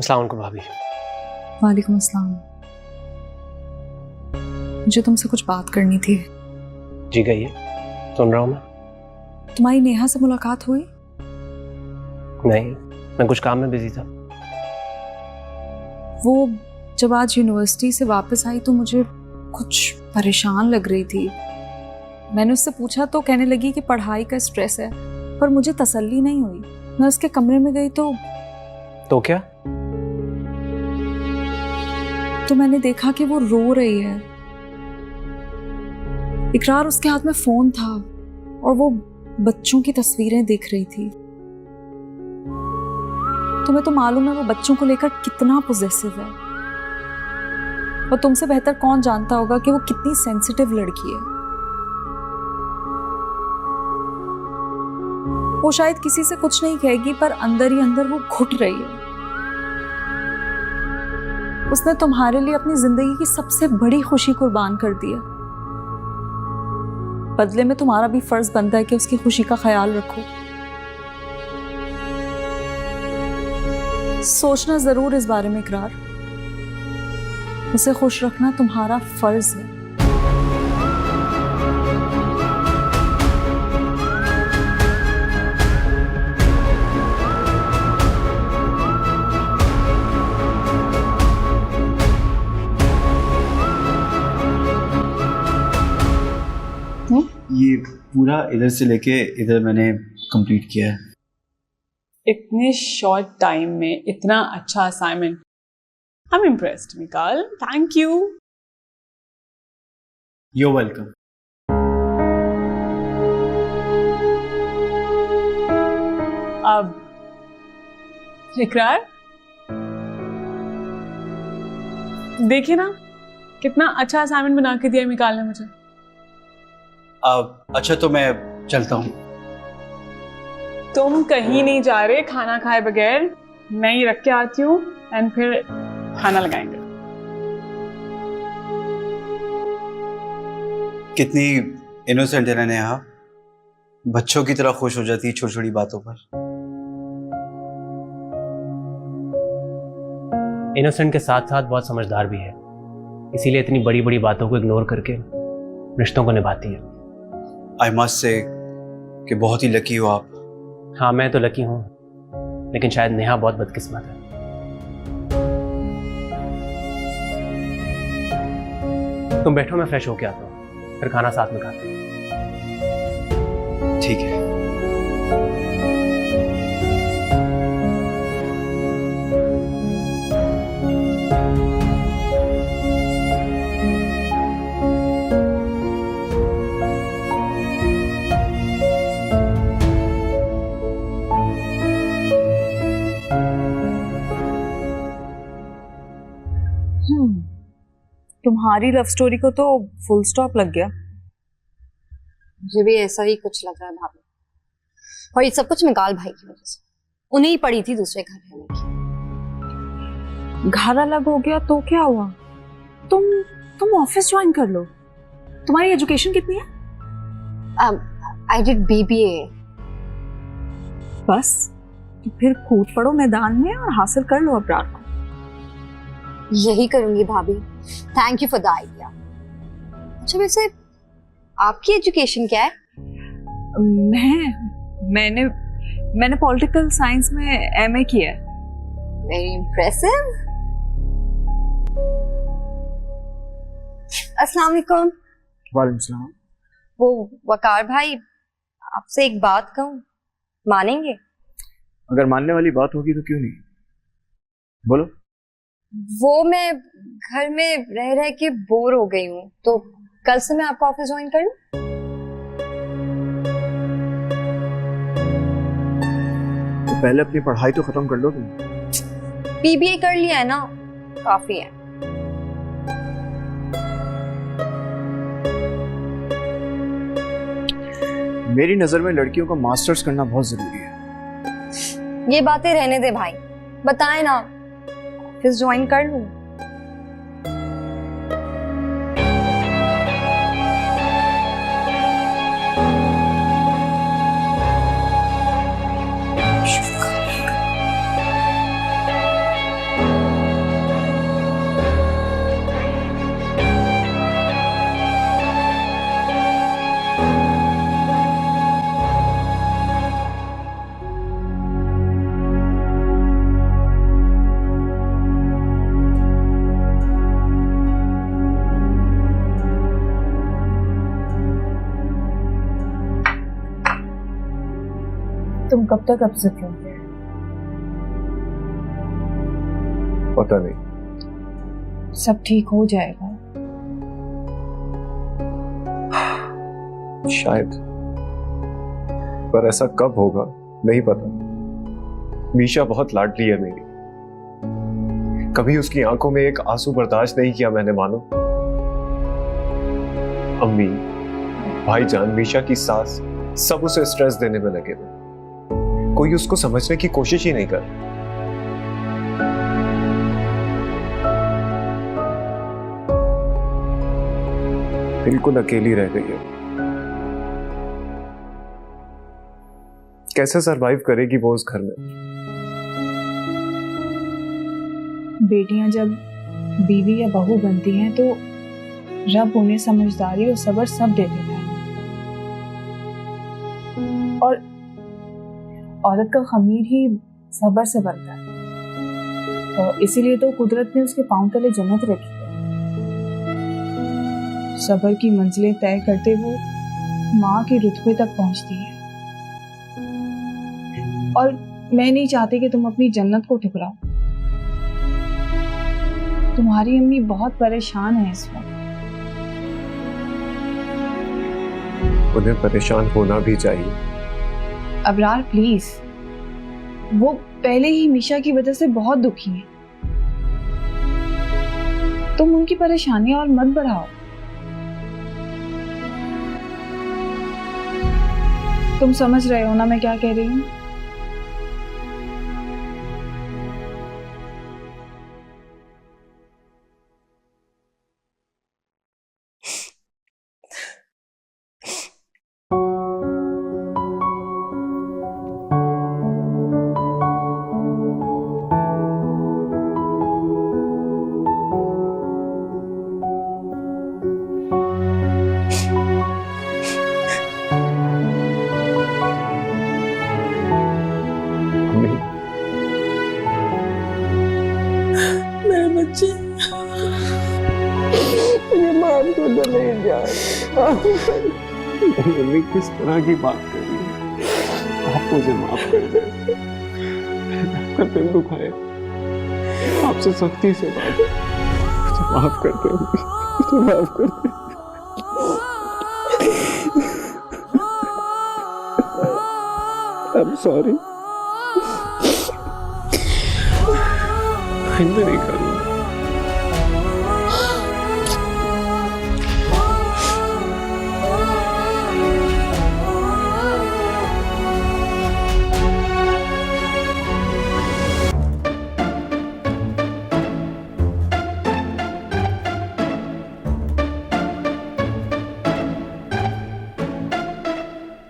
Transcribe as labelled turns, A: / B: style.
A: अस्सलाम वालेकुम भाभी।
B: वालेकुम अस्सलाम। मुझे तुमसे कुछ बात करनी थी।
A: जी कहिए, सुन रहा हूँ मैं।
B: तुम्हारी नेहा से मुलाकात हुई?
A: नहीं, मैं कुछ काम में बिजी था।
B: वो जब आज यूनिवर्सिटी से वापस आई तो मुझे कुछ परेशान लग रही थी। मैंने उससे पूछा तो कहने लगी कि पढ़ाई का स्ट्रेस है, पर मुझे तसल्ली नहीं हुई। मैं उसके कमरे में गई
A: तो क्या?
B: तो मैंने देखा कि वो रो रही है। इकरार उसके हाथ में फोन था और वो बच्चों की तस्वीरें देख रही थी। तुम्हें तो मालूम है वो बच्चों को लेकर कितना पॉसेसिव है, और तुमसे बेहतर कौन जानता होगा कि वो कितनी सेंसिटिव लड़की है। वो शायद किसी से कुछ नहीं कहेगी, पर अंदर ही अंदर वो घुट रही है। उसने तुम्हारे लिए अपनी जिंदगी की सबसे बड़ी खुशी कुर्बान कर दी है। बदले में तुम्हारा भी फर्ज बनता है कि उसकी खुशी का ख्याल रखो। सोचना जरूर इस बारे में इकरार। उसे खुश रखना तुम्हारा फर्ज है।
C: ये पूरा इधर से लेके इधर मैंने कंप्लीट किया है।
D: इतने शॉर्ट टाइम में इतना अच्छा assignment, I am impressed Mikaal, thank you.
C: You welcome.
D: अब इकरार, देखिए ना कितना अच्छा असाइनमेंट बना के दिया मिकाल ने मुझे।
C: अच्छा तो मैं चलता हूँ।
D: तुम कहीं नहीं जा रहे खाना खाए बगैर। मैं ही रख के आती हूँ एंड फिर खाना लगाएंगे।
C: कितनी इनोसेंट है नेहा, बच्चों की तरह खुश हो जाती है छोटी छोटी बातों पर।
A: इनोसेंट के साथ साथ बहुत समझदार भी है, इसीलिए इतनी बड़ी बड़ी बातों को इग्नोर करके रिश्तों को निभाती है।
C: आई मस्ट से कि बहुत ही लकी हो आप।
A: हाँ मैं तो लकी हूँ, लेकिन शायद नेहा बहुत बदकिस्मत है। तुम बैठो, मैं फ्रेश होके आता हूँ, फिर खाना साथ में खाते हैं।
C: ठीक है।
B: तुम्हारी लव स्टोरी को तो फुल स्टॉप लग गया।
E: मुझे भी ऐसा ही कुछ लग रहा है भाभी, और ये सब कुछ मिकाल भाई की वजह से। उन्हें ही पड़ी थी दूसरे घर रहने की।
B: घर अलग हो गया तो क्या हुआ? तुम ऑफिस ज्वाइन कर लो। तुम्हारी एजुकेशन कितनी है?
E: I did BBA।
B: बस तो फिर कूद पड़ो मैदान में और हासिल कर लो अब्रार को।
E: यही करूंगी भाभी, thank you for the idea. अच्छा वैसे आपकी एजुकेशन क्या है?
B: मैंने पॉलिटिकल साइंस में MA किया है।
E: Very impressive. अस्सलाम वालेकुम।
C: वालेकुम सलाम।
E: वो वकार भाई, आपसे एक बात कहूँ, मानेंगे?
C: अगर मानने वाली बात होगी तो क्यों नहीं, बोलो।
E: वो मैं घर में रह रह के बोर हो गई हूँ, तो कल से मैं आपका ऑफिस ज्वाइन कर लूं?
C: तो पहले अपनी पढ़ाई तो खत्म कर लो तुम।
E: BBA कर लिया है ना, काफी है।
C: मेरी नजर में लड़कियों का मास्टर्स करना बहुत जरूरी है।
E: ये बातें रहने दे भाई, बताए ना ऑफिस ज्वाइन कर लूं?
B: तुम कब तक अपसेट रहोगे?
F: पता नहीं।
B: सब ठीक हो जाएगा।
F: शायद, पर ऐसा कब होगा नहीं पता। मीशा बहुत लाडली है मेरी। कभी उसकी आंखों में एक आंसू बर्दाश्त नहीं किया मैंने, मानो। अम्मी, भाईजान, मीशा की सास, सब उसे स्ट्रेस देने में लगे हुए। कोई उसको समझने की कोशिश ही नहीं कर। बिल्कुल अकेली रह गई है। कैसे सरवाइव करेगी वो उस घर में?
B: बेटियां जब बीवी या बहू बनती हैं तो रब उन्हें समझदारी और सब्र सब दे देता है, और औरत का खमीर ही सब्र से बनता है। तो इसीलिए तो कुदरत ने उसके पांव तले जन्नत रखी है। सब्र की मंजिलें तय करते वो माँ के रुतबे तक पहुंचती है। और मैं नहीं चाहती कि तुम अपनी जन्नत को ठुकराओ। तुम्हारी अम्मी बहुत परेशान है इस वक्त।
F: उन्हें परेशान होना भी चाहिए।
B: अबरार प्लीज, वो पहले ही मीशा की वजह से बहुत दुखी हैं। तुम उनकी परेशानियां और मत बढ़ाओ। तुम समझ रहे हो ना मैं क्या कह रही हूँ?
D: मेरे बच्चे, मुझे माफ कर दो, नहीं जाए।
F: मम्मी किस तरह की बात कर रही है? आप मुझे माफ कर दे। आपका दिल दुखाए, आपसे सख्ती से बात है। मुझे माफ कर दे, मुझे माफ कर दे। I'm sorry। आइंदा नहीं करना।